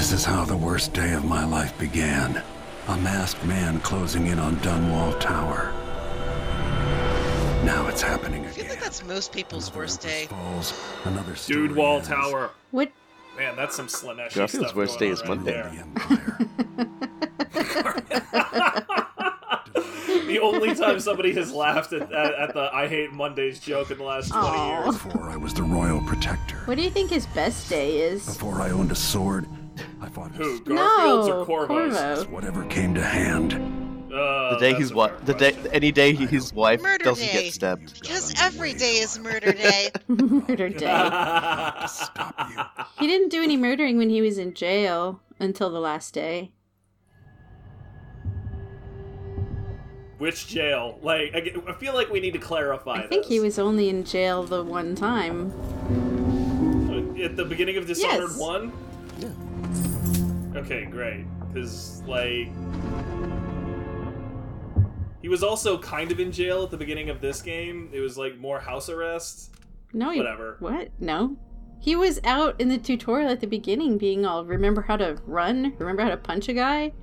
This is how the worst day of my life began. A masked man closing in on Dunwall Tower. Now it's happening again. I feel like that's most people's worst day. Falls, another Dude Wall Tower. What? Man, that's some Slaneshi Garfield's stuff worst going day is on Monday. The only time somebody has laughed at the I hate Mondays joke in the last 20 years. Before I was the royal protector. What do you think his best day is? Before I owned a sword, I fought Who? Garfield's or Corvo's? Corvo. whatever came to hand. The day his wife, any day his wife Murder doesn't day. get stabbed. Because every day is murder day. Murder day. To stop you. He didn't do any murdering when he was in jail until the last day. Which jail? Like, I feel like we need to clarify I think this. he was only in jail the one time. At the beginning of Dishonored Yes. 1? Yeah. Okay, great. Because, like... He was also kind of in jail at the beginning of this game. It was, like, more house arrest. No, Whatever. What? No. He was out in the tutorial at the beginning being all, remember how to run? Remember how to punch a guy?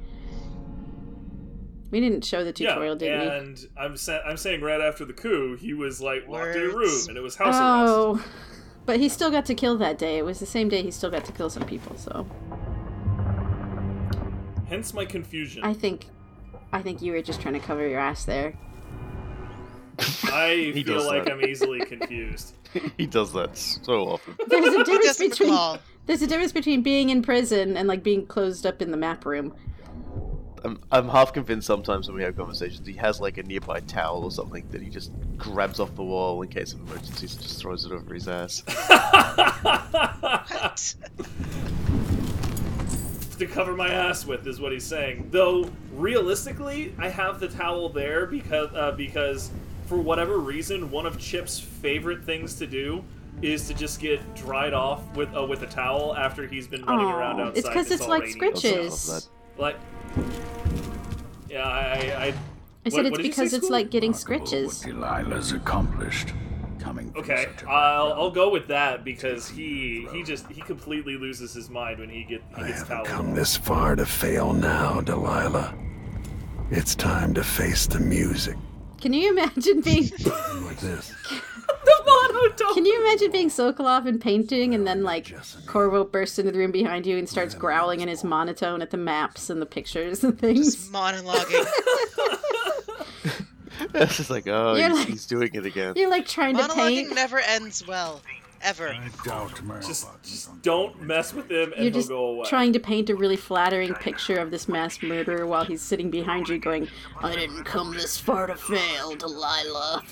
We didn't show the tutorial, did we? And I'm saying right after the coup, he was, like, locked in a room, Words. and it was house arrest. Oh, but he still got to kill that day. It was the same day he still got to kill some people, so... Hence my confusion. I think you were just trying to cover your ass there. I He feel does like that. I'm easily confused. He does that so often. There's a He difference doesn't between... recall. There's a difference between being in prison and, like, being closed up in the map room. I'm half convinced sometimes when we have conversations he has like a nearby towel or something that he just grabs off the wall in case of emergencies and just throws it over his ass. What? To cover my ass with is what he's saying. Though realistically, I have the towel there because for whatever reason, one of Chip's favorite things to do is to just get dried off with a towel after he's been running around outside. It's because it's all like rainy. scritches. Like, yeah, I said it's because it's like getting scritches. What Delilah's accomplished. Coming from Okay, such a I'll go with that because he completely loses his mind when he I gets haven't towel. come this far to fail now, Delilah. It's time to face the music. Can you imagine being... Like this. The monotone. Can you imagine being Sokolov and painting and then, like, Corvo bursts into the room behind you and starts growling in his monotone at the maps and the pictures and things? Just monologuing. It's just like, oh, You're he's, like- he's doing it again. You're, like, trying to paint. Monologuing never ends well. Ever. Just don't mess with him, and You're he'll just go away. trying to paint a really flattering picture of this mass murderer while he's sitting behind you going, I didn't come this far to fail, Delilah.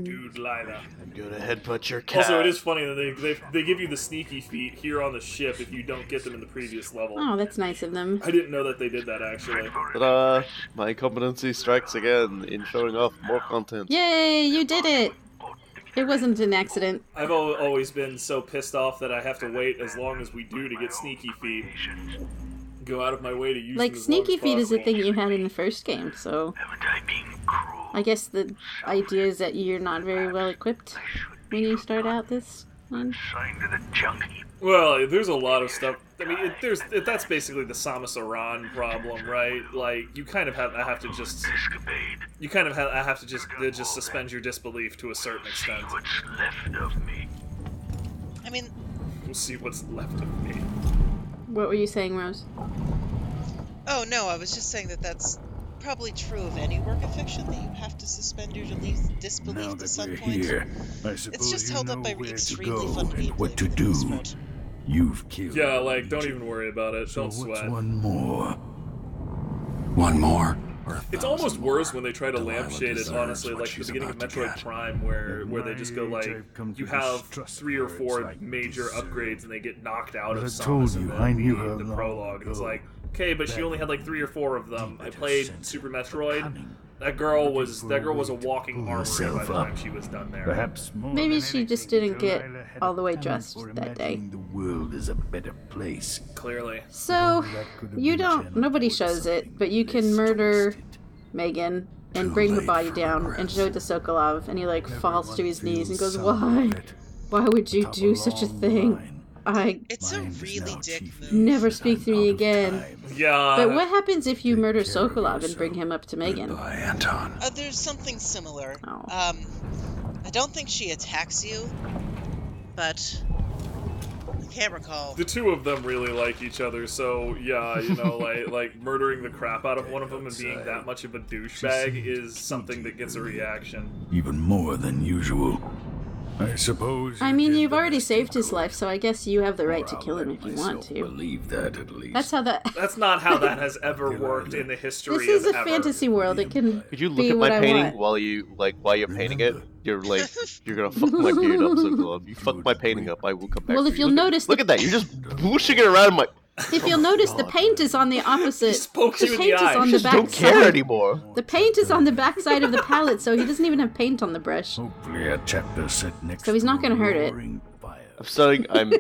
Dude, Lila. I'm gonna headbutt your cat. Also, it is funny that they give you the sneaky feat here on the ship if you don't get them in the previous level. Oh, that's nice of them. I didn't know that they did that, actually. Ta-da! My competency strikes again in showing off more content. Yay, you did it! It wasn't an accident. I've always been so pissed off that I have to wait as long as we do to get sneaky feet. Go out of my way to use Like, them as sneaky long as feet is a possible. thing you had in the first game, so... I guess the idea is that you're not very well equipped when you start out this one. Well, there's a lot of stuff. I mean, that's basically the Samus Aran problem, right? Like, you kind of have to just suspend your disbelief to a certain extent. I mean, We'll see what's left of me. What were you saying, Rose? oh no, I was just saying that that's probably true of any work of fiction, that you have to suspend your disbelief Now to that some we're point. here, I It's suppose just you held up know by where to extremely go fun and people. what to for the do. most part. You've killed. Yeah, like, the don't Legion. even worry about it. So Don't what's sweat. one more? One more? Or a It's almost thousand worse more? when they try to Delilah lampshade it, deserves honestly, what like the she's beginning of about to Metroid get. Prime, where At they just go my like, age, I've come to you have distrust 3 or words 4 like major deserve. upgrades, and they get knocked out But of I Samus told in you, I knew her the long prologue. It's ago. like, okay, but she only had like 3 or 4 of them. I better played sense Super of Metroid. cunning. That girl Looking was for a a way to walking pull armory by herself the up. time she was done there. Perhaps more Maybe than she just anything, didn't get Delilah had all the way a talent dressed for that day. imagining The world is a better place. Clearly. So, That could have you been don't... channeled Nobody towards shows it, something but you can less murder twisted. Megan and Too bring her late body for down and regrets. show it to Sokolov, and he, like, falls to his Everyone knees and feels goes, some why? regret. Why would you Top do such a long thing? line. It's a really dick move. Never speak to me again. Yeah. But what happens if you murder Sokolov and bring him up to Megan? Goodbye, Anton. There's something similar. Oh. I don't think she attacks you, but I can't recall. The two of them really like each other, so yeah, you know, like murdering the crap out of one of them and being that much of a douchebag is something that gets a reaction. Even more than usual. I suppose. I mean, you've already saved his life, so I guess you have the right to kill him if you want to. Believe that at least. That's how that... That's not how that has ever worked in the history of This is a ever. fantasy world. It can Could you look be at what my I painting want. while you're painting it? You're gonna fuck my beard up, Sokolov. You fuck my painting up, I will come back. Well, for if you. you'll Look notice... look at that, you're just whooshing it around my... If you'll notice, the paint is on the opposite. spoke you in the paint is eye. on I the just don't back care side. anymore. The paint is on the back side of the palette, so he doesn't even have paint on the brush. Hopefully a chapter set next So he's not gonna hurt it.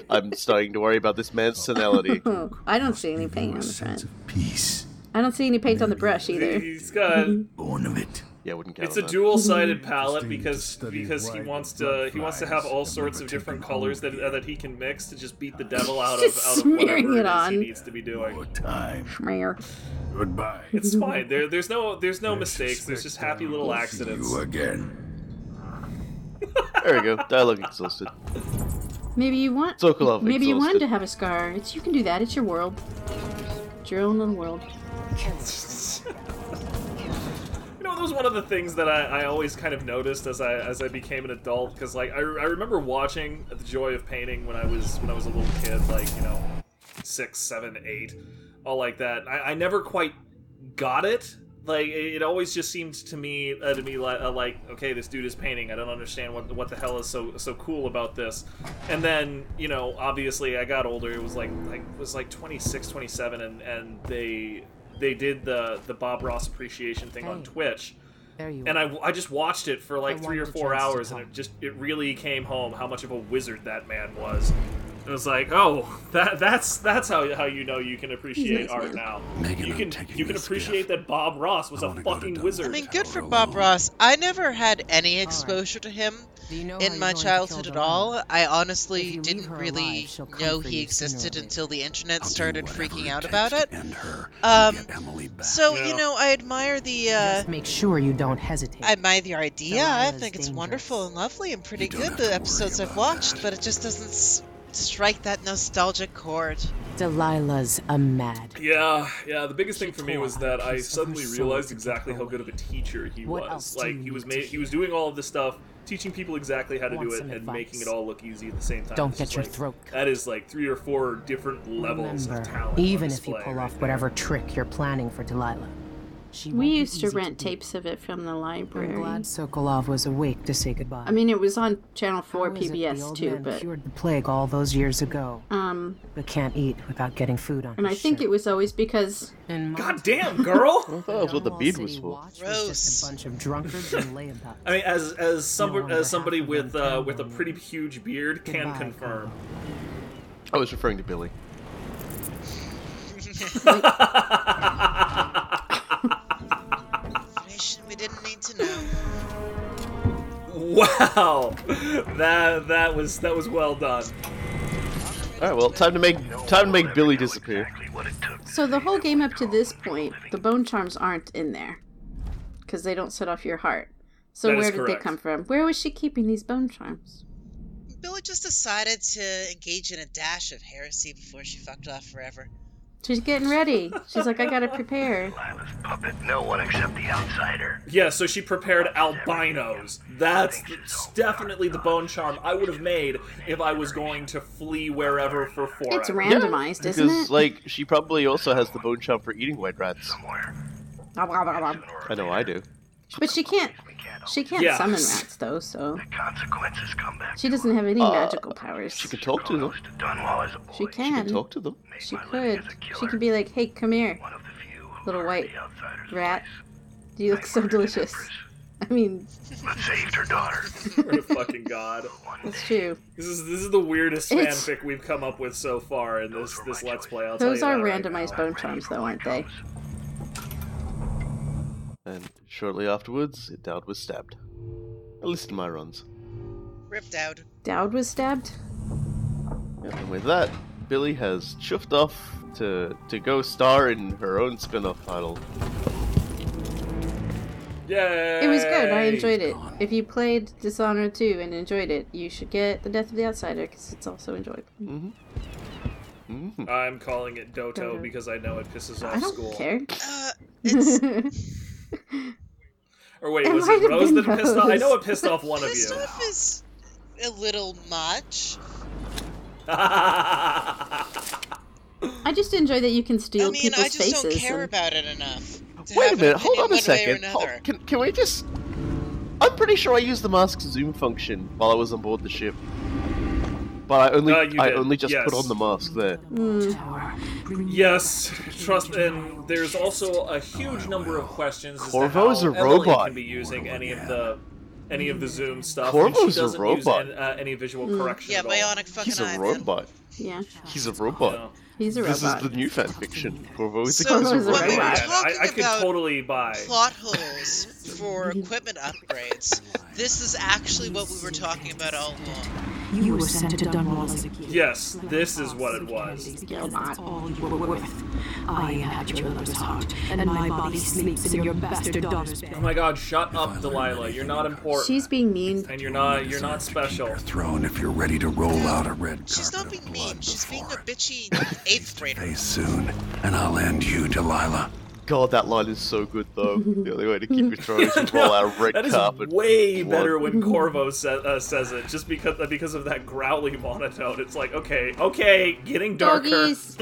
I'm starting to worry about this man's senility. Oh, I don't see any paint on the sense front. of peace. I don't see any paint on the brush either. He's got. Born of it. Yeah, wouldn't count It's on a that. dual-sided palette because he wants to have all sorts of different colors that he can mix to just beat the devil out of Smearing whatever it it is on. he needs to be doing. More time. Schmear. Goodbye. It's fine. There's no mistakes. There's just happy little See accidents. you again. There we go. Dialogue exhausted. Maybe you want. Sokolov Maybe you wanted exhausted. to have a scar. You can do that. It's your world. It's your own little world. You know, that was one of the things that I always kind of noticed as I became an adult, because like I remember watching The Joy of Painting when I was a little kid, like, you know, 6, 7, 8, all like that. I never quite got it. Like, it always just seemed to me like, okay, this dude is painting. I don't understand what the hell is so cool about this. And then, you know, obviously I got older. It was like 26, 27, and they did the Bob Ross appreciation thing on Twitch. There you And are. I just watched it for like I 3 or wanted a 4 chance to hours, and talk. it really came home how much of a wizard that man was. It was like, oh, that's how you know you can appreciate Nice art man. now. Megan, You I'm can taking you can this appreciate gift. that Bob Ross was I a wanna go to fucking Dublin. wizard. I mean, good for Bob Ross. I never had any exposure to him Do you know how in you're my going to childhood kill at Delilah? all. I If honestly you leave didn't her really alive, she'll come know for he you sooner or existed later. until the internet I'll do started whatever freaking it out takes about to it. end her Um, and get Emily back. So, Yeah. you know, I admire the Just make sure you don't hesitate. I admire the idea. I Delilah's think it's dangerous. wonderful and lovely and pretty You don't good, have the to worry episodes I've about watched, that. but it just doesn't strike that nostalgic chord. Delilah's a mad. Yeah. The biggest thing for me tore was out that a I piece of suddenly her soul realized to exactly how take good of a teacher he What was. else do Like you need to he was doing all of this stuff, teaching people exactly how to Want do it, some and making advice? it all look easy at the same time. Don't It's get just your like, throat cut. That is like 3 or 4 different levels Remember, of talent. even on if you display pull right off there. whatever trick you're planning for Delilah, she We won't be used to easy rent beat. tapes of it from the I'm library. glad Sokolov was awake to say goodbye. I mean, it was on Channel 4 How is it the PBS old too, man but cured the plague all those years ago, but can't eat without getting food on and his I think shirt. it was always because In my God damn, girl! I thought that was what the Dunwall bead City was for. Watch was just Gross. a bunch of drunkards and layabouts. I mean, as No one somebody behalf of with them with a can pretty huge beard can Goodbye, confirm. I was referring to Billy. Information we didn't need to know. Wow, that was well done. All right, well, time to make Billy disappear. so the whole game up to this point, the bone charms aren't in there because they don't set off your heart. So That is where did they correct. come from? Where was she keeping these bone charms? Billy just decided to engage in a dash of heresy before she fucked off forever. She's getting ready. She's like, I gotta prepare. Lila's puppet, no one except the outsider. Yeah, so she prepared albinos. That's definitely the bone charm I would have made if I was going to flee wherever for forever. It's randomized, isn't Because, it? like, she probably also has the bone charm for eating white rats. Somewhere. I know I do. But she can't. We can't She can't Yeah. summon rats though, so The consequences come back. she doesn't have any magical powers. She could talk to them. Goes to Dunwall as a boy. She can. Talk to them. Made She my living could. as a She killer. could be like, "Hey, come here, One of the few who little earned white the outsider's rat. place. You look so delicious." I mean, But saved her daughter. Swear to fucking God. that's true. This is the weirdest It's- fanfic we've come up with so far in this Let's Play. I'll Those tell are you that right randomized now. bone charms, though, aren't they? And shortly afterwards, Dowd was stabbed. At least in my runs. Ripped out. Dowd was stabbed. Yeah, And with that, Billy has chuffed off to go star in her own spin-off title. Yay! It was good. I enjoyed it. If you played Dishonored 2 and enjoyed it, you should get The Death of the Outsider because it's also enjoyable. I'm calling it Doto because I know it pisses off I don't school. care. It's Or wait, It was might it have Rose been that pissed off? I know Rose. it pissed off one of pissed you. off is a little much. I just enjoy that you can steal I mean, people's I just faces. don't care and- about it enough. To Wait a have an minute, hold opinion on a one way or second. another. Can we just... I'm pretty sure I used the mask's zoom function while I was on board the ship. But You I did, only just yes. put on the mask there. Yes, trust, and there's also a huge number of questions as to Corvo's how a Emily robot. can be using any of the zoom stuff. Corvo's and she a doesn't robot. use any visual correction Yeah, at all. bionic fucking He's a eye, man. robot. Yeah, He's a robot. No. he's a This robot. is the new fanfiction. Corvo is So, a Corvo's a when we were robot. talking I could about totally buy. plot holes for equipment upgrades, this is actually what we were talking about all along. You were sent to Dunwall as a kid. Yes, this is what it was. Because that's all you were worth. I inhabit your lover's heart, and my body sleeps in your bastard daughter's bed. Oh my god, shut up, Delilah. You're not important. She's being mean. And you're not special. Your throne if you're ready to roll out a red She's not carpet being of mean, blood she's being a before it. bitchy 8th grader. Face soon, and I'll end you, Delilah. God, that line is so good though. The only way to keep your throne is to roll out a red That is carpet. way blood. better when Corvo says it, just because of that growly monotone. It's like, okay, getting darker. Doggies.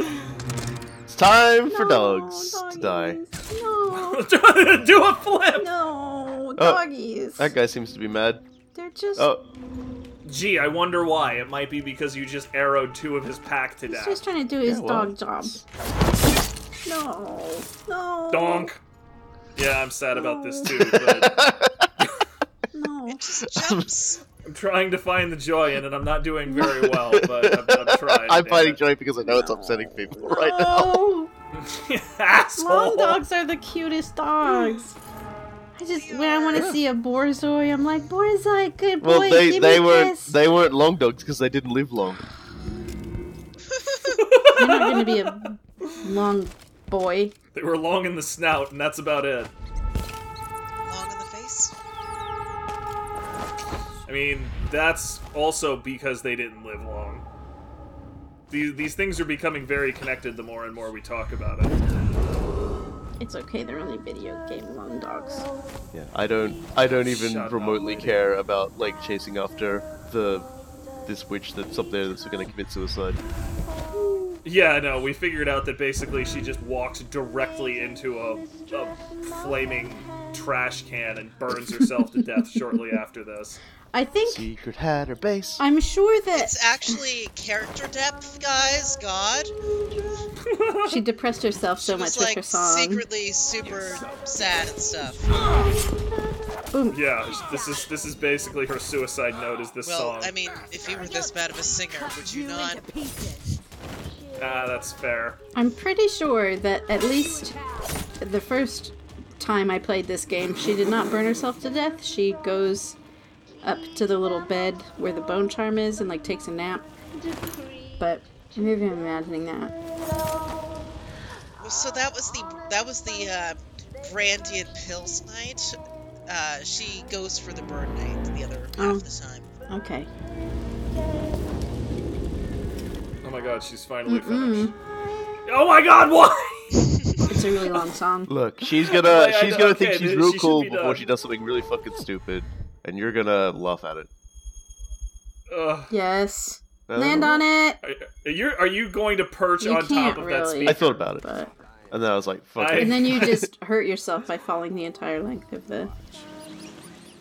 It's time for No, dogs to die. No, Do a flip. no, doggies. That guy seems to be mad. They're just. Oh, Gee, I wonder why. It might be because you just arrowed 2 of his pack to He's death. just trying to do his Yeah, well, dog job. No. Donk. Yeah, I'm sad about this too, but No. It just jumps. I'm trying to find the joy in it. I'm not doing very well, but I'm trying. I'm damn finding it. joy because I know it's upsetting people right now. No. Asshole. Long dogs are the cutest dogs. When I want to see a Borzoi, I'm like, Borzoi, good boy, Well, give they me weren't this. they weren't long dogs because they didn't live long. You're not going to be a long boy. They were long in the snout, and that's about it. Long in the face. I mean, that's also because they didn't live long. These things are becoming very connected the more and more we talk about it. It's okay, they're only video game long dogs. Yeah, I don't even Shut remotely up. care about like chasing after this witch that's up there that's going to commit suicide. Yeah, no, we figured out that basically she just walks directly into a flaming trash can and burns herself to death shortly after this. I think, Secret Hatter base. I'm sure that It's actually character depth, guys. God. she depressed herself so She much was with like her song. secretly super sad and stuff. Boom. Yeah, this is basically her suicide note is this Well, song. I mean, if you were this bad of a singer, would you not? That's fair. I'm pretty sure that at least the first time I played this game, she did not burn herself to death. She goes up to the little bed where the bone charm is and like takes a nap. But maybe I'm imagining that. Well, so that was the brandy and pills night. She goes for the burn night the other half of the time. Okay. Oh my god, she's finally finished. Oh my god, why? It's a really long song. Look, she's gonna Okay, think she's she real should cool be before done. she does something really fucking stupid, and you're gonna laugh at it. Ugh. Yes. Land on it. Are you going to perch You on top can't of that really. speaker? I thought about it, But and then I was like, "Fuck I- it." and then you just hurt yourself by falling the entire length of the.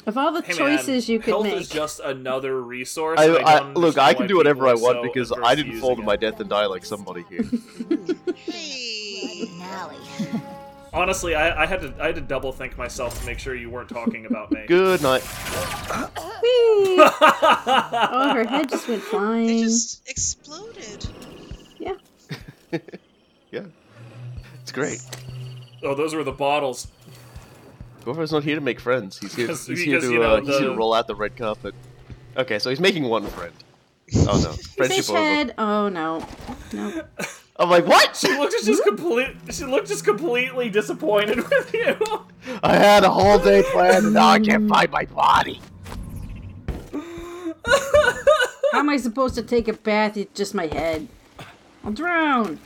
Of all the Hey, choices man, you could health make. is just another resource. and I don't Look, understand I why can do whatever people I are want so because adverse I didn't fall to using my it. death and die like somebody here. Hey. Honestly, I had to double think myself to make sure you weren't talking about me. Good night. Whee! Oh, her head just went They flying. just exploded. Yeah. Yeah, it's great. Oh, those were the bottles. Corvo's not here to make friends. He's here Because, to you know, he's here to roll out the red carpet. Okay, so he's making one friend. Oh no, friendship Fish over. head. Oh no. Nope. I'm like, what? She looked just completely disappointed with you. I had a whole day planned and now I can't find my body. How am I supposed to take a bath? It's just my head. I'll drown.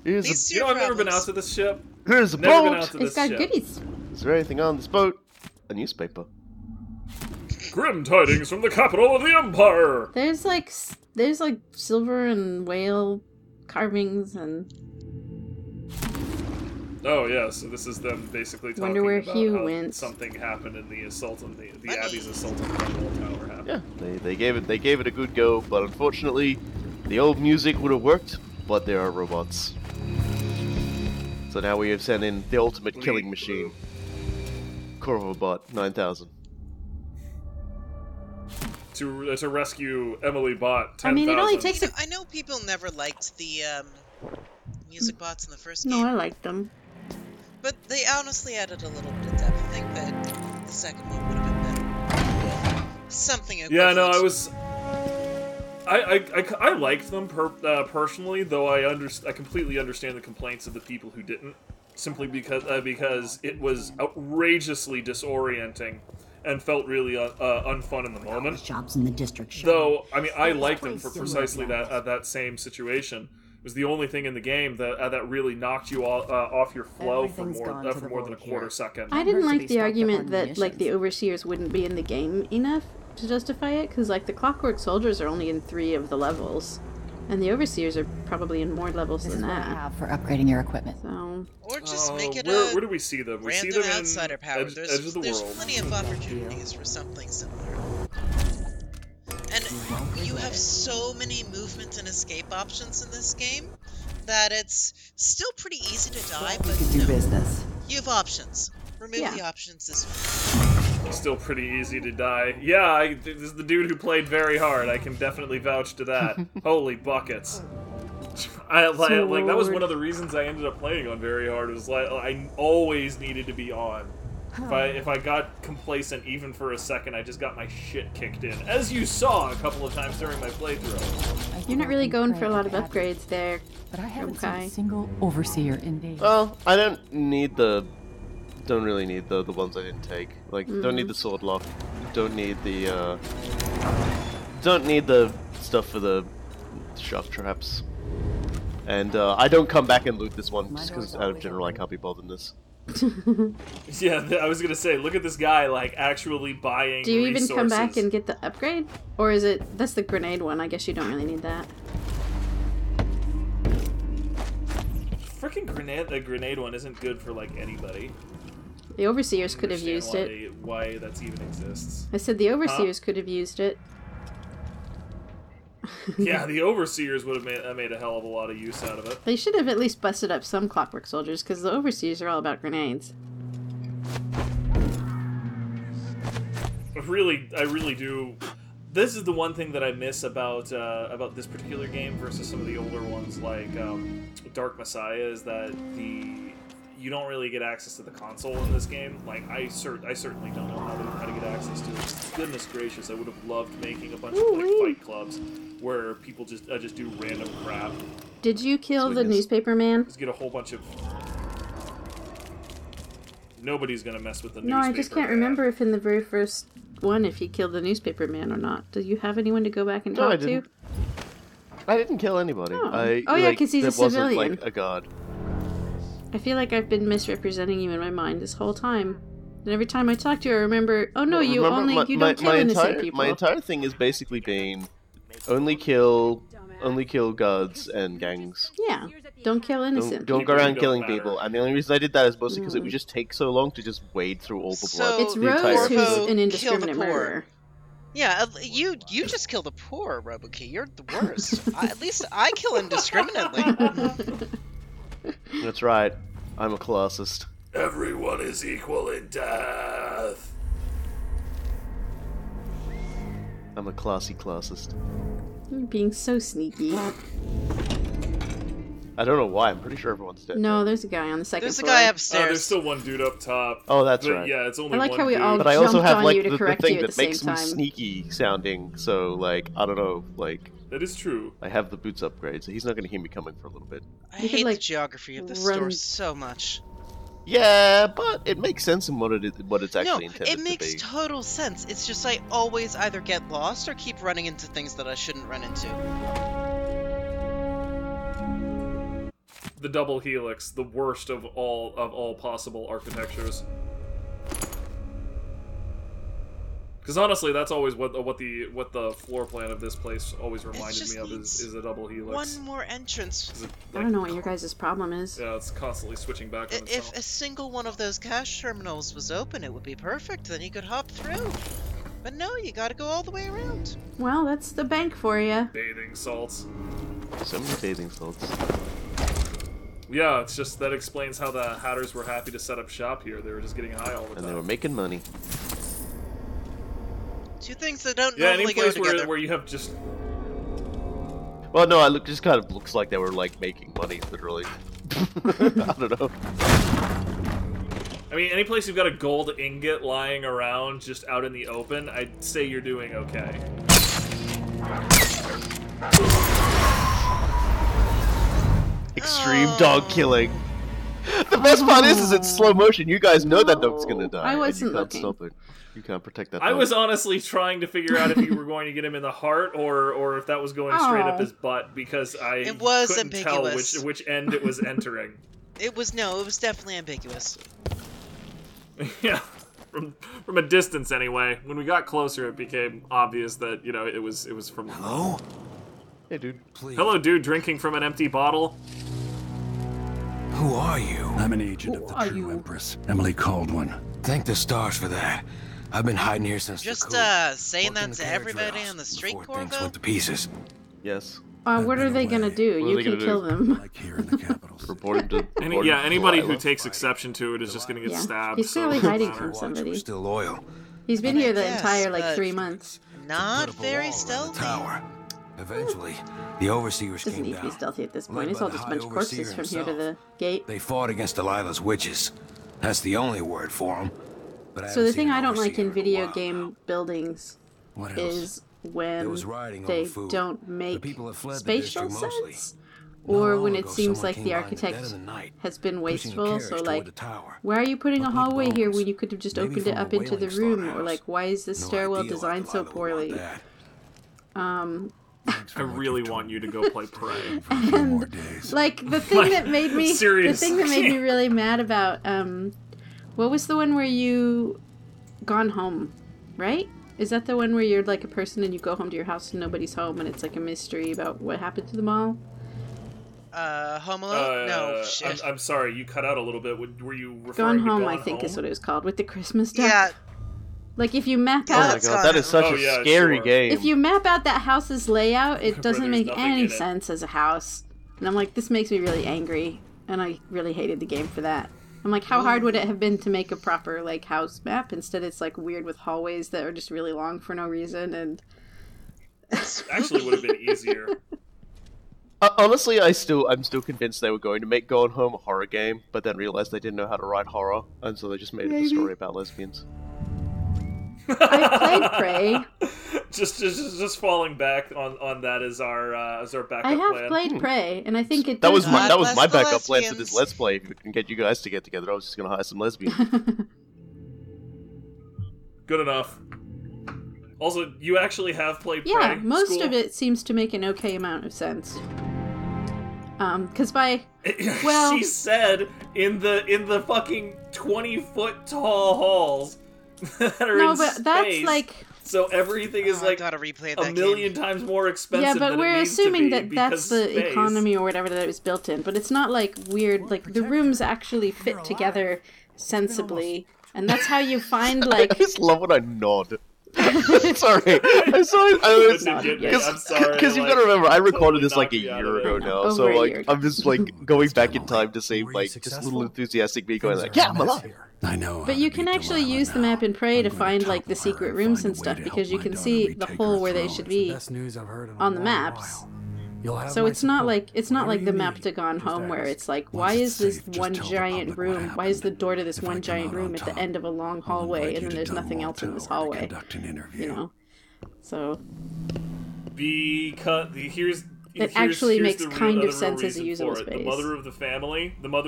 Here's These a, You know, I've never been problems. out to this ship. here's a Never been out boat. to this It's got ship. goodies. Is there anything on this boat? A newspaper. Grim tidings from the capital of the Empire. There's like silver and whale carvings and. Oh yeah, so this is them basically talking Wonder where about Hugh how went. something happened in the assault on the Money. Abbey's assault on the Control Tower happened. Yeah, they gave it a good go, but unfortunately, the old music would have worked, but there are robots. So now we have sent in the ultimate killing machine, Corvo Bot 9000. To rescue Emily Bot 10,000. I mean, it only takes a. I know people never liked the music bots in the first No, game, I like them. but they honestly added a little bit of depth. I think that the second one would have been better. Something Yeah, no, equivalent. I liked them personally, though I completely understand the complaints of the people who didn't, simply because it was outrageously disorienting and felt really unfun in the moment. Shops in the district. Though, I mean, I liked them for precisely that same situation. It was the only thing in the game that really knocked you off your flow for Everything's gone more to the than a void quarter here. second. I didn't Hurts to like be the stocked up argument on that like the munitions. overseers wouldn't be in the game enough to justify it, because like the Clockwork Soldiers are only in 3 of the levels, and the overseers are probably in more levels This than is what I that. have for upgrading your equipment. So Or just make it where a do we see them? We see random them in outsider power. Edge There's of the there's World. plenty of opportunities for something similar. And you have so many movement and escape options in this game that it's still pretty easy to die, We but could do business. you have options. Remove Yeah. the options is Still pretty easy to die. Yeah, this is the dude who played very hard. I can definitely vouch to that. Holy buckets. Like that was one of the reasons I ended up playing on very hard. Was like I always needed to be on. If I got complacent even for a second, I just got my shit kicked in, as you saw a couple of times during my playthrough. you're not really going for a lot of upgrades there. But I haven't Okay. seen a single overseer in days. Well, I don't really need the ones I didn't take. Like, don't need the sword lock. Don't need the stuff for the shock traps. And I don't come back and loot this one just because out of general I can't be bothered in this. Yeah, I was gonna say, look at this guy like actually buying. Do you even come back resources. and get the upgrade? Or is it... That's the grenade one. I guess you don't really need that. Frickin' grenade? The grenade one isn't good for like anybody. The Overseers could have Understand used it. Why that even exists? I said the Overseers could have used it. Yeah, the Overseers would have made a hell of a lot of use out of it. They should have at least busted up some Clockwork Soldiers, because the Overseers are all about grenades. I really do. This is the one thing that I miss about this particular game versus some of the older ones, like Dark Messiah, is that you don't really get access to the console in this game. Like I certainly don't know how to get access to it. Goodness gracious, I would have loved making a bunch of like fight clubs where people just do random crap. Did you kill the Sweetness. newspaper man? Just get a whole bunch of. Nobody's gonna mess with the No, newspaper. I just can't man. remember if in the very first one if he killed the newspaper man or not. Do you have anyone to go back and No, I talk didn't. to? I didn't kill anybody. Oh. I, Oh, yeah, like, 'cause he's a there wasn't, civilian. like, a guard. I feel like I've been misrepresenting you in my mind this whole time. And every time I talk to you, I remember, oh no, you Remember, don't kill innocent people. My entire thing is basically being only kill guards and gangs. Yeah, don't kill innocent Don't people. go around Don't killing matter. people. And the only reason I did that is mostly because it would just take so long to just wade through all the blood. So- It's the Rose entire who's Corvo an kill indiscriminate the poor. murderer. Yeah, you just kill the poor, Roboki. You're the worst. At least I kill indiscriminately. That's right. I'm a classist. Everyone is equal in death. I'm a classy classist. You're being so sneaky. I don't know why. I'm pretty sure everyone's dead. No, there's a guy on the second There's a floor. guy There's upstairs. still one dude up top. Oh, that's But, right. Yeah, it's only I like one how we dude. all But I also jumped have on like you to the correct thing you at that the makes same me time. sneaky sounding. So like I don't know. Like That is true. I have the boots upgrade, so he's not gonna hear me coming for a little bit. I You could, hate like, the geography of this run- store so much. Yeah, but it makes sense in what it's No, actually intended it makes to be. total sense. It's just I always either get lost or keep running into things that I shouldn't run into. The double helix, the worst of all possible architectures. Because honestly, that's always what the floor plan of this place always reminded just me of needs is a double helix. One more entrance. 'Cause it, I don't know what your guys' problem is. Yeah, it's constantly switching back on If itself. a single one of those cash terminals was open, it would be perfect. Then you could hop through. But no, you gotta go all the way around. Well, that's the bank for you. Bathing salts. So many bathing salts. Yeah, it's just that explains how the Hatters were happy to set up shop here. They were just getting high all the time. And they were making money. Two things that don't Yeah, normally any go place together. where you have just Well, no, it just kind of looks like they were like making money, literally. I don't know. I mean, any place you've got a gold ingot lying around just out in the open, I'd say you're doing okay. Extreme dog killing. The best part is it's slow motion. You guys know that dog's gonna die. I wasn't and you can't looking. stop it. You can't protect that I dog. was honestly trying to figure out if you were going to get him in the heart or if that was going straight up Oh. his butt because I It was couldn't ambiguous. tell which end it was entering. It was definitely ambiguous. Yeah, from a distance anyway. When we got closer, it became obvious that it was from. Hello? Hey, dude. Please. Hello, dude, drinking from an empty bottle. Who are you? I'm an agent of the are true you? Empress, Emily Caldwin. Thank the stars for that. I've been hiding here since Just the coup. saying Worked in that the to carriage everybody warehouse on the street, before things Corvo. went to pieces. Yes. What are they gonna do? What are You they can gonna kill do? them. Like here in the capital. Report him to. report him to Anybody who Delilah. takes exception to it is just going to get Yeah. stabbed. He's so clearly it doesn't hiding matter. from Watch, somebody. we're still loyal. He's been I here the guess, entire but 3 months. Not Put up a very wall around the stealthy. tower. Eventually, the overseers Doesn't came need to be down. stealthy at this Led point. It's by all the just a bunch of High corpses Overseer from here to the himself. gate. They fought against Delilah's witches. That's the only word for them. But I So the haven't thing seen an I don't like overseer in a video while game now. buildings What else? is when There was rioting they over food. don't The make people have fled the spatial district mostly. sense, Not or long when it ago, seems someone like came the by in the dead architect of the night, has been pushing a wasteful. carriage So toward like, the tower. why are you putting a Looked like hallway here bones. when you could have just Maybe opened from it a up into the whaling room? Or slaughterhouse. like, why is this No stairwell idea why designed so Delilah would want poorly? that. I really want you to go play Prey. For a few more days. Like the thing that made me the thing that made me seriously. really mad about what was the one where you gone home, right? Is that the one where you're like a person and you go home to your house and nobody's home and it's like a mystery about what happened to them all? Home Alone? No, shit. I'm sorry, you cut out a little bit. Were you Gone referring to Home, Gone I think Home? is what it was called, with the Christmas stuff. Yeah, Like if you map Oh Oh out my that's god, that is such Oh, a yeah, scary sure. game. if you map out that house's layout, it doesn't there's make nothing any in it. sense as a house. And I'm like, this makes me really angry, and I really hated the game for that. I'm like, how hard would it have been to make a proper like house map? Instead, it's like weird with hallways that are just really long for no reason, and Actually, would have been easier. Honestly, I'm still convinced they were going to make Gone Home a horror game, but then realized they didn't know how to write horror, and so they just made it a Maybe. story about lesbians. I played Prey. just falling back on that as our backup I have plan. played Prey, and I think it That does was my God bless the backup plan for lesbians. this Let's Play. If we can get you guys to get together, I was just gonna hire some lesbians. Good enough. Also, you actually have played Prey? Yeah, most School? of it seems to make an okay amount of sense. Because by well- she said in the fucking 20-foot tall halls that are no, in but that's space, like so everything is Oh, I like gotta replay a that million game. times more expensive. yeah, but than we're it needs to assuming be that because that's the space. economy or whatever that it was built in. But it's not like weird. Like the rooms actually fit together sensibly, and that's how you find I like. just love when I nod. Sorry, I'm sorry. Listen, I'm sorry. Because you've like, got to remember, I recorded totally this like a knocked you out year of ago it. now, Over so a like year I'm just like going back in time to see like just a little enthusiastic me going like, yeah, I'm alive. I know. But you can actually use the map in Prey to find like the secret rooms and stuff because you can see the hole where they should be on the maps. You'll have So my it's not support. like the Whatever you map need, to Gone just Home where ask. it's like, Once why it's is this safe, just one tell the giant public room? what Why is the happened. door to this If I one come giant out room on at the top, end of a long I'll hallway, invite and you then to there's nothing Dunwall else in this Tower to hallway? conduct an interview. You know, so Because it actually makes the kind of the real sense as a reason usable for it. space. The mother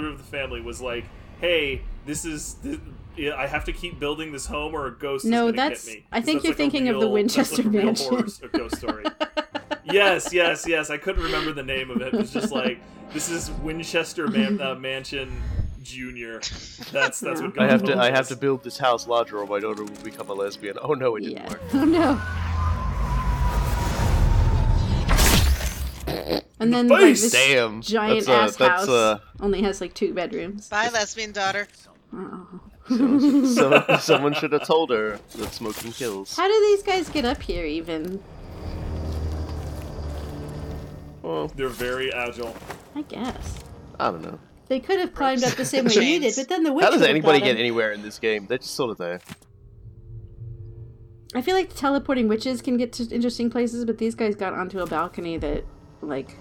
of the family was like, "Hey, I have to keep building this home, or a ghost is No, going to that's. get me." I 'Cause think that's you're like a thinking of the real- that's Winchester like a real Mansion. horror ghost story. Yes. I couldn't remember the name of it. It's just like, this is Winchester Mansion Junior. That's what. I have Gone Home to is. build this house larger, or my daughter will become a lesbian. Oh no, it didn't Yeah. work. Oh no. And then like face! this Damn, giant that's, ass that's, house only has like 2 bedrooms. Bye, lesbian daughter. Someone should have told her that smoking kills. How do these guys get up here even? Well, They're very agile. I guess. I don't know. They could have climbed up the same way you did, but then the witch How does would have anybody got get 'em. anywhere in this game? They're just sort of there. I feel like teleporting witches can get to interesting places, but these guys got onto a balcony that, like,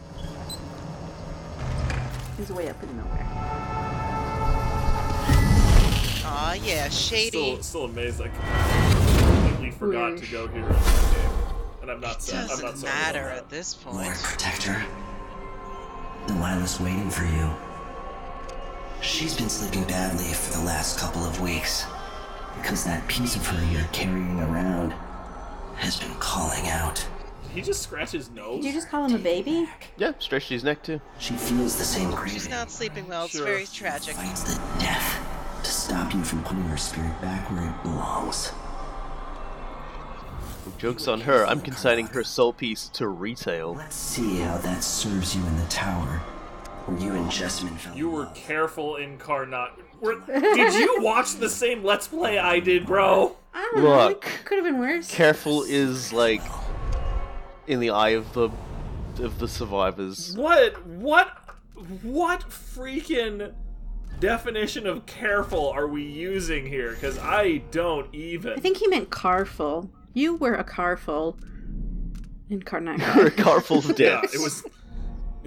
is way up in nowhere. Aw, yeah, shady. Still amazed. I completely forgot to go here in this game, and I'm not. I'm not Doesn't sorry matter about at this Lord point. Protector. Delilah's waiting for you. She's been sleeping badly for the last couple of weeks. Because that piece of her you're carrying around has been calling out. that. Did he just scratch his nose? Did you just call him a baby? Yeah, stretched his neck too. She feels the same craving. She's not sleeping well. It's Sure. very tragic. Fights the death to stop you from putting your spirit back where it belongs. Joke's on her. I'm consigning her soul piece to retail. Let's see how that serves you in the tower, where you and Jessamine fell You in were love. careful incarnate. Did you watch the same Let's Play I did, bro? I don't know. Look. It could have been worse. Careful is like in the eye of the survivors. What freaking definition of careful are we using here? Because I don't even. I think he meant carful. You were a carful in Karnak. You're a car full of Yeah, dicks. it was.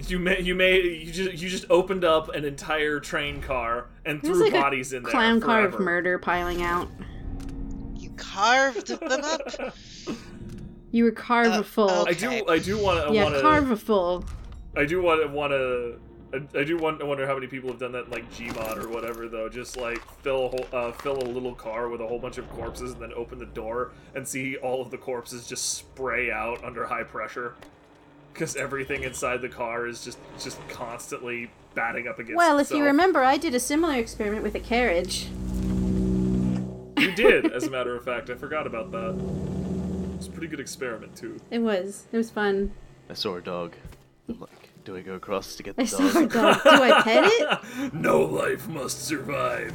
You just opened up an entire train car and It was threw like bodies a in there. clown car of forever. murder piling out. You carved them up. You were carvaful. okay. I do want to. Yeah, carvaful. I do wonder how many people have done that in like Gmod or whatever though. Just like fill a little car with a whole bunch of corpses and then open the door and see all of the corpses just spray out under high pressure because everything inside the car is just constantly batting up against. Well, if itself. you remember, I did a similar experiment with a carriage. You did, as a matter of fact. I forgot about that. It was a pretty good experiment too. It was fun. I saw a dog. I'm like, do I go across to get I the saw a dog? dog. Do I pet it? No life must survive.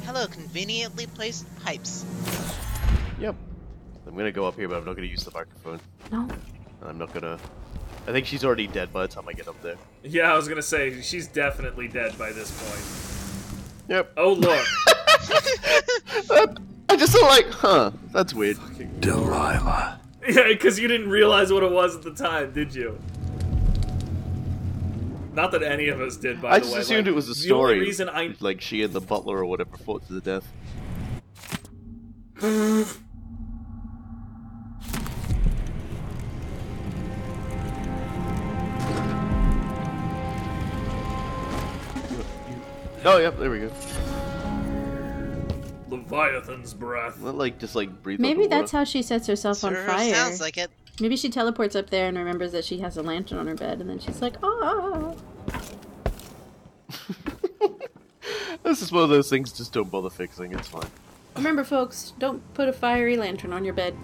Hello, conveniently placed pipes. Yep. I'm gonna go up here, but I'm not gonna use the microphone. No. I'm not gonna. I think she's already dead by the time I get up there. Yeah, I was gonna say she's definitely dead by this point. Yep. Oh look. I just felt like, huh, that's weird. Delilah. Yeah, because you didn't realize what it was at the time, did you? Not that any of us did, by I the way. just assumed like, it was a The only story. reason I... Like she and the butler or whatever fought to the death. Oh, yep, there we go. Leviathan's breath. Not like just like breathe. Maybe that's how she sets herself on Sure fire. sounds like it. Maybe she teleports up there and remembers that she has a lantern on her bed, and then she's like, oh. This is one of those things. Just don't bother fixing. It's fine. Remember, folks, don't put a fiery lantern on your bed.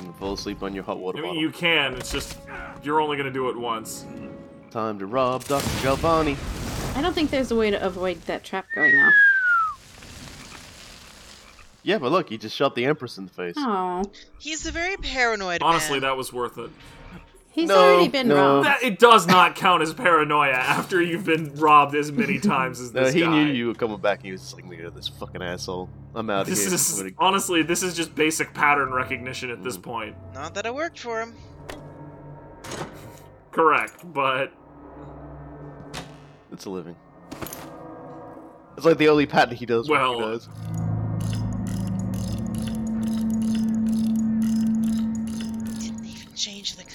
And fall asleep on your hot water I mean, bottle. you can, it's just... You're only gonna do it once. Time to rob Dr. Galvani. I don't think there's a way to avoid that trap going off. Yeah, but look, he just shot the Empress in the face. Oh. He's a very paranoid Honestly, man. that was worth it. He's already been robbed. It does not count as paranoia after you've been robbed as many times as this he guy. knew you were coming back. He was just like, look at this fucking asshole. I'm out of here. Honestly, this is just basic pattern recognition at this point. Not that it worked for him. Correct, but it's a living. It's like the only pattern he does. Well, he does. Didn't even change the code.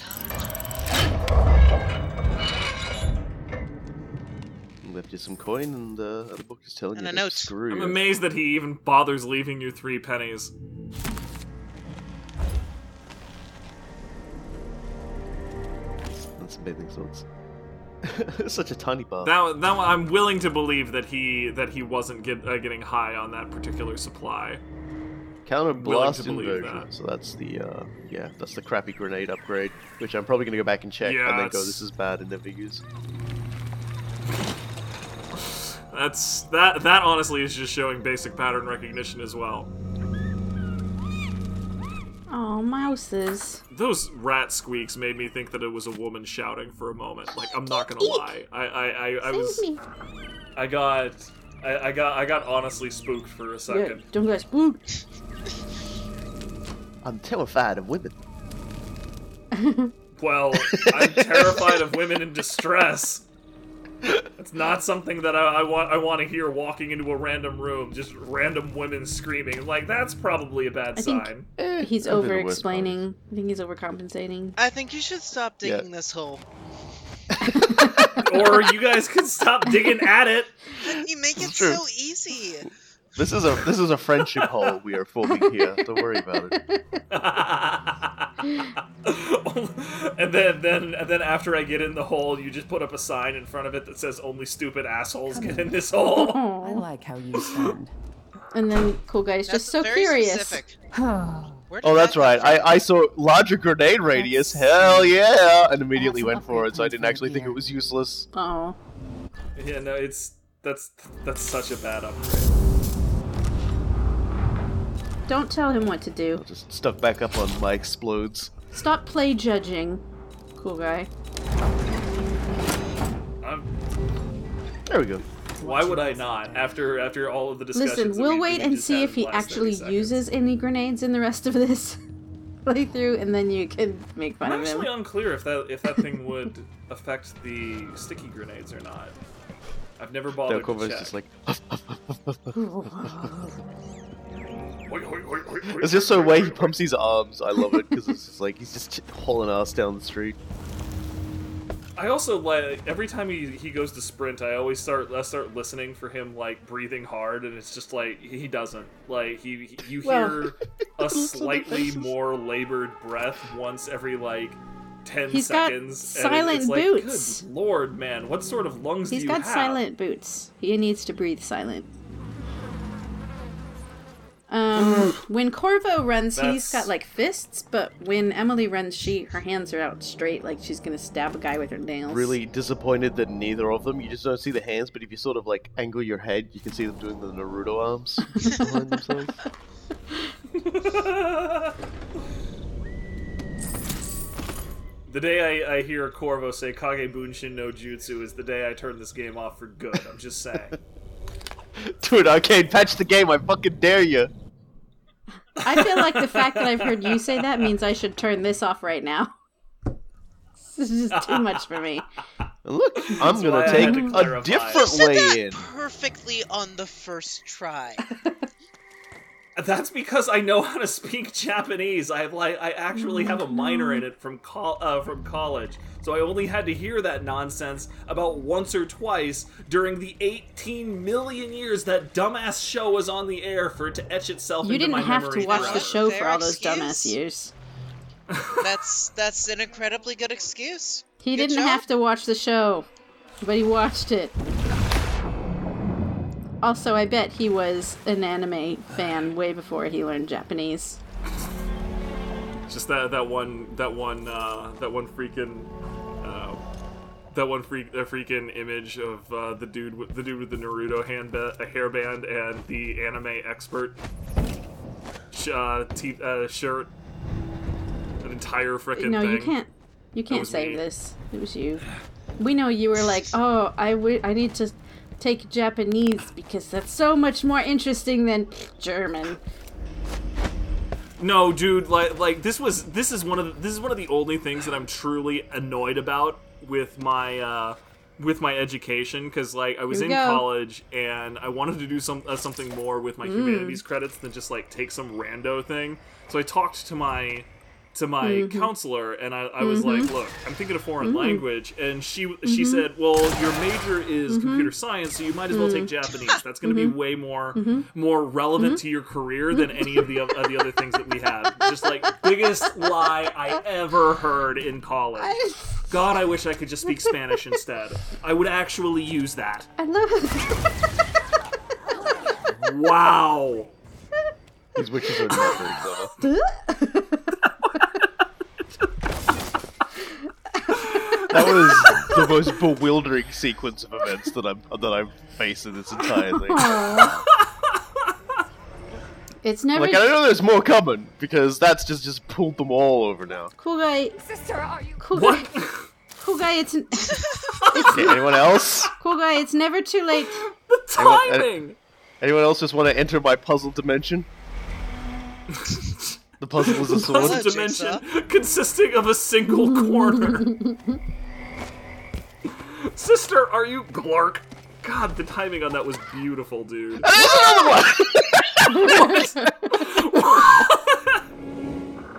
Left you some coin, and the book is telling and you a to note. screw I'm you. amazed that he even bothers leaving you 3 pennies. That's bathing salts. Such a tiny bar. That I'm willing to believe that he wasn't getting high on that particular supply. Counter blast believe inversion. that. So that's the that's the crappy grenade upgrade, which I'm probably gonna go back and check Yeah, and then go, this is bad, and never use. That honestly is just showing basic pattern recognition as well. Oh, mouses. Those rat squeaks made me think that it was a woman shouting for a moment. Like, I'm not gonna lie. I got honestly spooked for a second. Yeah, don't get spooked. I'm terrified of women. Well, I'm terrified of women in distress. It's not something that I want to hear walking into a random room, just random women screaming. Like, that's probably a bad sign. He's over-explaining. I think he's overcompensating. I think you should stop digging this hole. Or you guys could stop digging at it. You make it so easy. This is a friendship hole we are forming here. Don't worry about it. and then after I get in the hole, you just put up a sign in front of it that says "Only stupid assholes get in this hole." I like how you stand. And then cool guy's just so very curious. Specific. Oh, that's right. I saw larger grenade radius. Hell yeah! And immediately went for it, so I didn't actually think it was useless. Oh. Yeah, no, that's such a bad upgrade. Don't tell him what to do. I'll just stuck back up on my explodes. Stop play judging, cool guy. There we go. Why would I not? After all of the discussions. Listen, we'll wait and see if he actually uses any grenades in the rest of this playthrough, and then you can make fun I'm of him. actually unclear if that thing would affect the sticky grenades or not. I've never bothered to Corvo's check. just like. It's just the way he pumps his arms. I love it because it's just like he's just hauling ass down the street. I also like every time he goes to sprint, I start listening for him like breathing hard, and it's just like he doesn't. Like you hear a slightly more labored breath once every like 10 seconds. He's got silent it's like, boots. Good Lord, man, what sort of lungs do you have? He's got silent boots. He needs to breathe silent. When Corvo runs, he's got like fists, but when Emily runs, her hands are out straight, like she's gonna stab a guy with her nails. Really disappointed that neither of them. You just don't see the hands, but if you sort of like angle your head, you can see them doing the Naruto arms behind themselves. The day I hear Corvo say Kage Bunshin no Jutsu is the day I turn this game off for good. I'm just saying. Dude, Arcade, patch the game, I fucking dare you. I feel like the fact that I've heard you say that means I should turn this off right now. This is just too much for me. Look, I'm gonna take a different way in. Perfectly on the first try. That's because I know how to speak Japanese. I actually have a minor in it from college, so I only had to hear that nonsense about once or twice during the 18 million years that dumbass show was on the air for it to etch itself into my memory. You didn't have to watch forever. the show for all those dumbass years. That's an incredibly good excuse. He didn't have to watch the show, but he watched it. Also, I bet he was an anime fan way before he learned Japanese. Just that one freaking image of the dude with the Naruto hairband and the anime expert shirt. An entire frickin' No, thing. you can't. You can't was save me. this. It was you. We know you were like, oh, I need to take Japanese because that's so much more interesting than German. No, dude, like this is one of the only things that I'm truly annoyed about with my education, because like I was in college and I wanted to do something more with my humanities credits than just like take some rando thing. So I talked to my counselor, and I was like, look, I'm thinking of foreign language, and she said, well, your major is computer science, so you might as well take Japanese. That's going to be way more relevant to your career than any of the other things that we have. Just like biggest lie I ever heard in college. God, I wish I could just speak Spanish instead. I would actually use that. I love it. Wow. These witches are not very clever. That was the most bewildering sequence of events that I've faced in this entire thing. It's never. Like, I know there's more coming, because that's just pulled them all over now. Cool guy. Sister, are you? Cool What? guy. Cool guy. It's Okay, anyone else? cool guy. It's never too late. The timing. Anyone else just want to enter my puzzle dimension? The puzzle is a sword. Puzzle dimension consisting of a single corner. Sister, are you Glark? God, the timing on that was beautiful, dude. There's another one!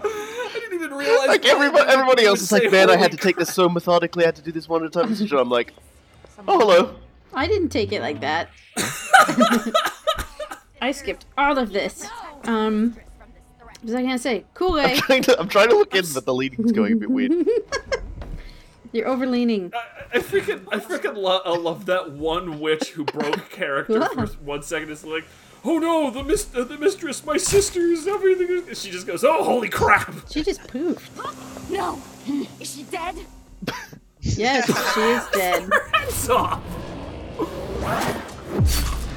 I didn't even realize. Like, everybody else is like, man, I had to take this so methodically, I had to do this one at a time. So I'm like, oh, hello. I didn't take it like that. I skipped all of this. What was I gonna say? Cool guy. I'm trying to look in, but the leading's going a bit weird. You're overleaning. I freaking love that one witch who broke character for 1 second. It's like, oh no, the mistress, my sisters, everything. She just goes, oh, holy crap. She just poofed. No. Is she dead? Yes, she is dead. Hands off.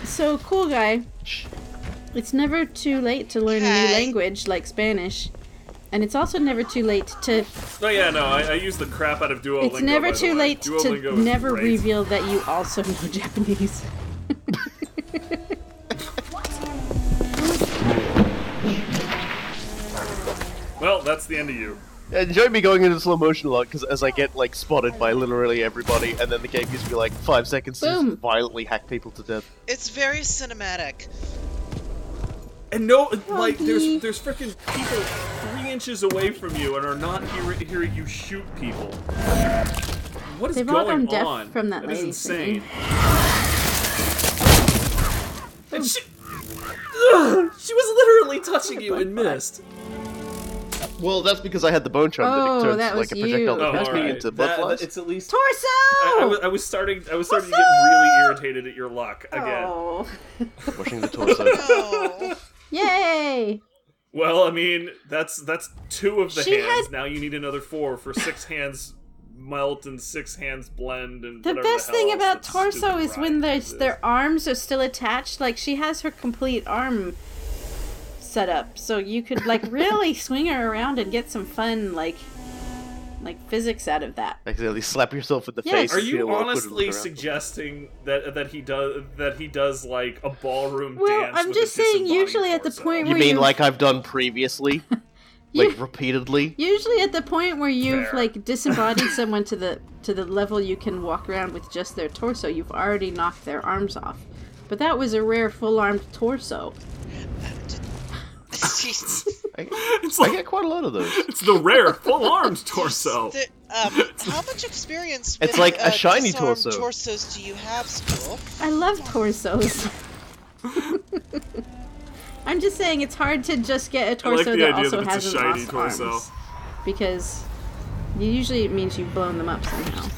So, cool guy. It's never too late to learn a new language like Spanish. And it's also never too late to... Oh yeah, no, I use the crap out of Duolingo. It's never too late to Duolingo never great. reveal that you also know Japanese. Well, that's the end of you. Enjoy me going into slow motion a lot, because as I get like spotted by literally everybody, and then the game gives me like 5 seconds to Boom. just violently hack people to death. It's very cinematic. And no, like, there's freaking people 3 inches away from you and are not hearing you shoot people. What is They've all going gone deaf on? from that That is lady insane. And she was literally touching you and missed. Well, that's because I had the bone charm Oh, that turns that like a was projectile you. that puts me alright. into blood flies. It's at least... Torso! I was starting to get really irritated at your luck again. Oh. Washing the torso. Oh. Yay! Well, I mean, that's 2 of the She hands. had- Now you need another 4 for 6 hands melt and 6 hands blend and The whatever best the hell thing else about that Torso stupid is when rhyme is. their arms are still attached. Like, she has her complete arm set up. So you could, like, really swing her around and get some fun, like physics out of that. Accidentally slap yourself in the Yes. face. Are and you feel awkward and honestly look around. suggesting that he does like a ballroom Well, dance? I'm with just a saying, disembodied usually at the torso? point You where mean you... like I've done previously? You- Like repeatedly? Usually at the point where you've, Fair. like, disembodied someone to the level you can walk around with just their torso, you've already knocked their arms off. But that was a rare full-armed torso. Jeez. It's I like get quite a lot of those. it's the rare full-armed torso. How much experience with It's like a shiny disarmed torso. torsos do you have, School? I love torsos. I'm just saying it's hard to just get a I like torso the that idea also that it's has a an shiny off torso. arms. Because usually it means you've blown them up somehow.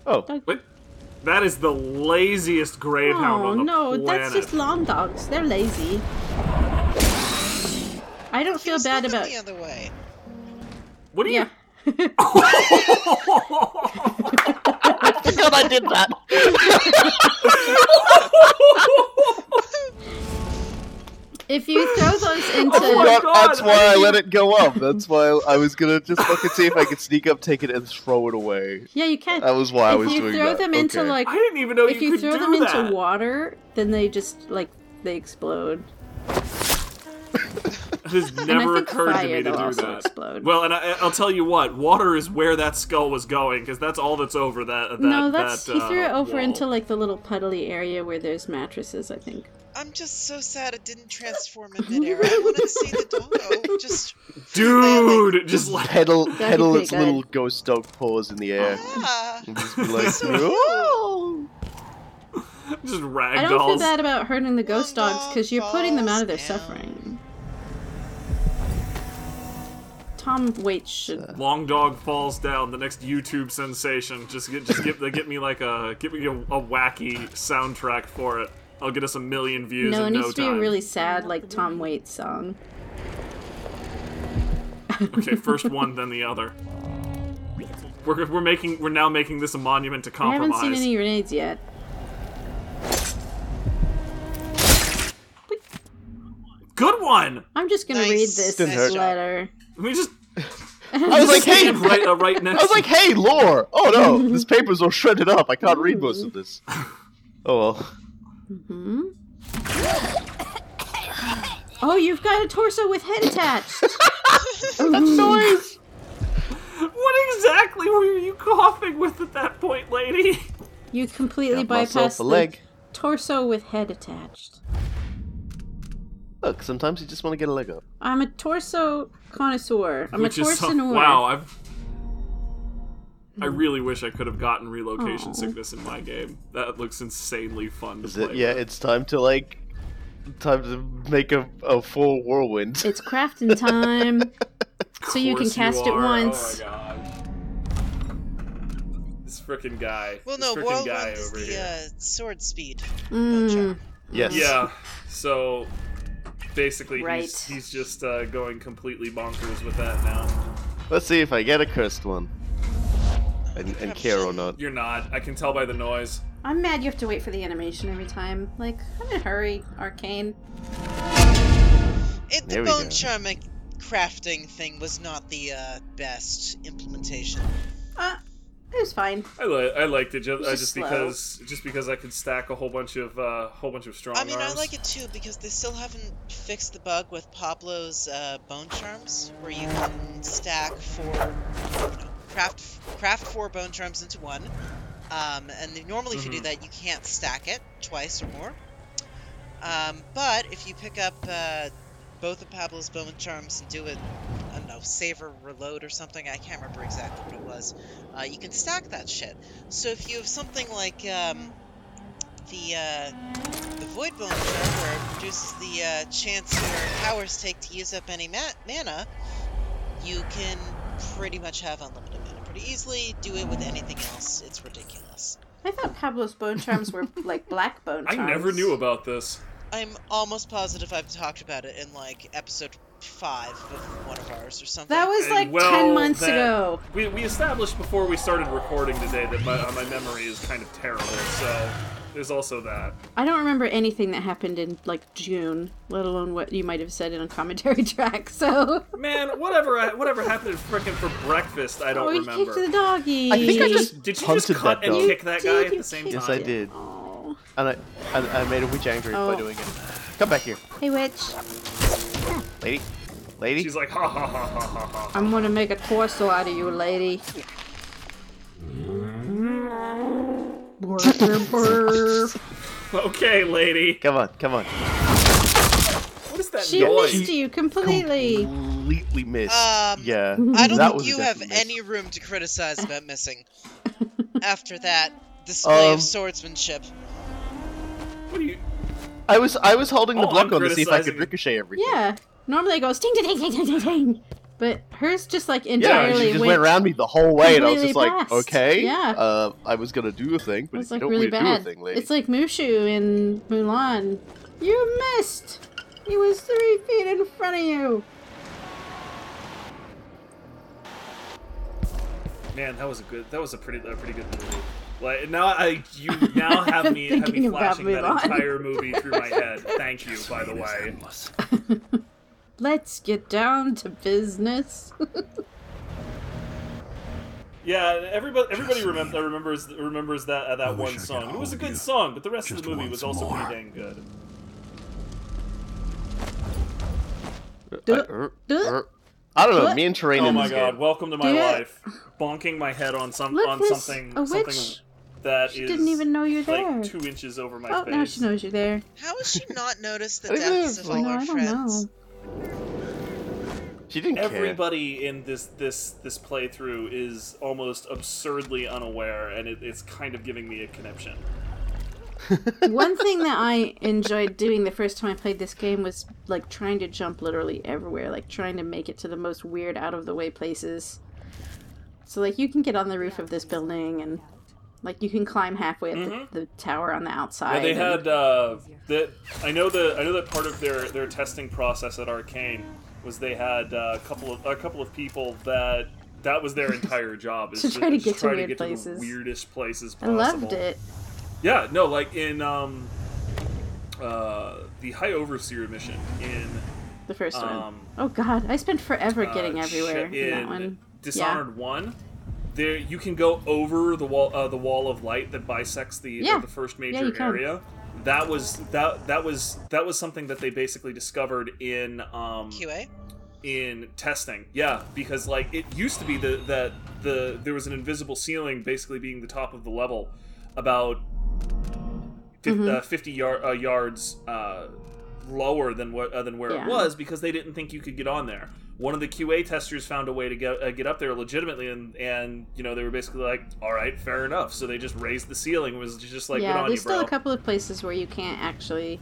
Oh, Wait, that is the laziest gravehound Oh on the no, planet. that's just lawn dogs. They're lazy. I don't He feel was bad looking about... the other way. What do you? Yeah. I forgot I did that. If you throw those into... Oh my God, That's why I let it go up. That's why I was gonna just fucking see if I could sneak up, take it, and throw it away. Yeah, you can. That was why I was If you doing throw that. them into, Okay. like... I didn't even know If you you could throw do them that. into water, then they just, like, they explode. It has never think occurred to fire me to will do also that. explode. Well, and I'll tell you what, water is where that skull was going, because that's all that's over that. No, that's... He threw it over wall. into, like, the little puddly area where there's mattresses, I think. I'm just so sad it didn't transform in midair. I wanted to see the doggo just Dude, just like Pedal pretty its good. little ghost dog paws in the air. Ah, And just be like, so cute. "Whoa!" just I don't feel ragdolls. bad about hurting the ghost dogs, because you're putting them out of their Falls down. suffering. Tom Waits should... Long Dog Falls Down, the next YouTube sensation. Get me a wacky soundtrack for it. I'll get us 1 million views No, it in needs no to be time. a really sad, like, Tom Waits song. Okay, first one, then the other. We're now making this a monument to I compromise. haven't seen any grenades yet. Good one. I'm just gonna Nice. read this Didn't hurt. letter. We just I was like, hey, right next. I was like, hey, lore. Oh no, this paper's all shredded up. I can't read most of this. Oh well. Oh, you've got a torso with head attached! That noise. What exactly were you coughing with at that point, lady? You completely Got myself bypassed a the leg. torso with head attached. Look, sometimes you just want to get a leg up. I'm a torso connoisseur. I'm Which a is so, torsonoir. wow. I really wish I could have gotten relocation Aw. sickness in my game. That looks insanely fun to Is play it? Yeah, with. it's time to make a full whirlwind. It's crafting time, so you can Course cast it are. once. Oh my god. This frickin' guy. well, this no, frickin' guy whirlwind is over the here. sword speed. Mm. Yes. Yeah, so basically Right. he's just going completely bonkers with that now. Let's see if I get a cursed one. And care or not. You're not. I can tell by the noise. I'm mad you have to wait for the animation every time. Like, I'm in a hurry, Arcane. The There we bone go. charm crafting thing was not the best implementation. It was fine. I liked it just, It's just just because I could stack a whole bunch of strong I mean, arms. I like it too because they still haven't fixed the bug with Pablo's bone charms, where you can stack craft 4 bone charms into one. And normally, if you do that, you can't stack it twice or more. But if you pick up both of Pablo's bone charms and do it, I don't know, save or reload or something, I can't remember exactly what it was, you can stack that shit. So if you have something like the Void Bone Charm, where it reduces the chance your powers take to use up any mana, you can pretty much have unlimited mana pretty easily. Do it with anything else. It's ridiculous. I thought Pablo's bone charms were like black bone I charms. never knew about this. I'm almost positive I've talked about it in like episode 5 of one of ours or something. That was like Well, 10 months that- ago. We established before we started recording today that my memory is kind of terrible, so there's also that. I don't remember anything that happened in like June, let alone what you might have said in a commentary track. So Man, whatever happened frickin' for breakfast, I don't oh, you remember. kicked the doggy. I think I just Did you just punted cut that and dog. kick that guy at the same time? Yes, I did. Oh. And I made a witch angry Oh. by doing it. Come back here, Hey, witch. lady. She's like, ha ha ha ha ha ha. I'm gonna make a torso out of you, lady. Okay, lady. Come on. What is that She noise? missed you completely. Completely missed. I Yeah. don't that think was a you have definite miss. any room to criticize about missing. After that display Um, of swordsmanship. What do you... I was holding the Oh, block I'm on to see if I could criticizing- ricochet everything. Yeah. Normally it goes ting ting ting ting ting ting. But hers just like Yeah, entirely she just went around me the whole way, and I was just completely like, passed. okay, Yeah. I was gonna do a thing, but It's you like don't really really do a bad. thing, lady. It's like Mushu in Mulan. You missed. He was 3 feet in front of you. Man, that was a pretty good movie. Like you now have me Thinking about flashing that Mulan. entire movie through my head. Thank you, by the way. Let's get down to business. Yeah, everybody remembers that I wish one I could song. It was a hold good you song, but the rest of just the movie was once also more. pretty dang good. I don't know. Me and Terrain Oh in my this god! game. Welcome to my Do it. life. Bonking my head on Look, there's something a something witch. that She is didn't even know you're there. like 2 inches over my Oh, face. now she knows you're there. How has she not noticed the I think deaths there's, of all No, our I don't friends? know. She didn't care. Everybody in this playthrough is almost absurdly unaware, and it's kind of giving me a conniption. One thing that I enjoyed doing the first time I played this game was like trying to jump literally everywhere, like trying to make it to the most weird, out of the way places. So like you can get on the roof of this building and like you can climb halfway up the tower on the outside. Yeah, they and- had that. I know that part of their testing process at Arcane was they had a couple of people that was their entire job is To try to get to try weird to places. the weirdest places I possible. loved it. Yeah, no, like in the High Overseer mission in The first one. Oh god, I spent forever getting everywhere in that in one. Dishonored 1. There, you can go over the wall of light that bisects the first major you can. area. That was something that they basically discovered in QA? in testing. Yeah, because like it used to be that there was an invisible ceiling basically being the top of the level, about 50 yards lower than where it was, because they didn't think you could get on there. One of the QA testers found a way to get up there legitimately, and you know, they were basically like, all right, fair enough. So they just raised the ceiling. It was just like, good on there's you, bro. still a couple of places where you can't actually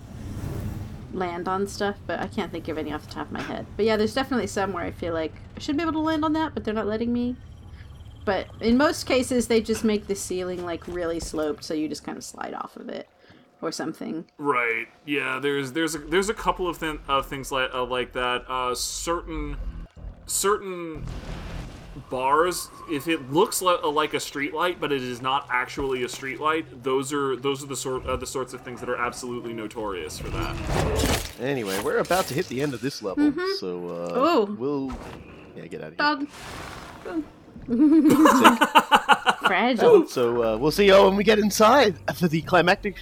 land on stuff, but I can't think of any off the top of my head. But yeah, there's definitely some where I feel like I should be able to land on that, but they're not letting me. But in most cases, they just make the ceiling like really sloped, so you just kind of slide off of it or something. Right. Yeah. There's a couple of things like that. Certain bars, if it looks like a street light, but it is not actually a street light, those are the sorts of things that are absolutely notorious for that. Anyway, we're about to hit the end of this level, so we'll get out of here. Dog. Fragile. So we'll see y'all when we get inside for the climactic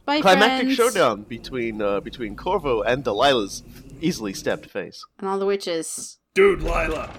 Friends. showdown between Corvo and Delilah's easily stabbed face. And all the witches. Dude, Lila.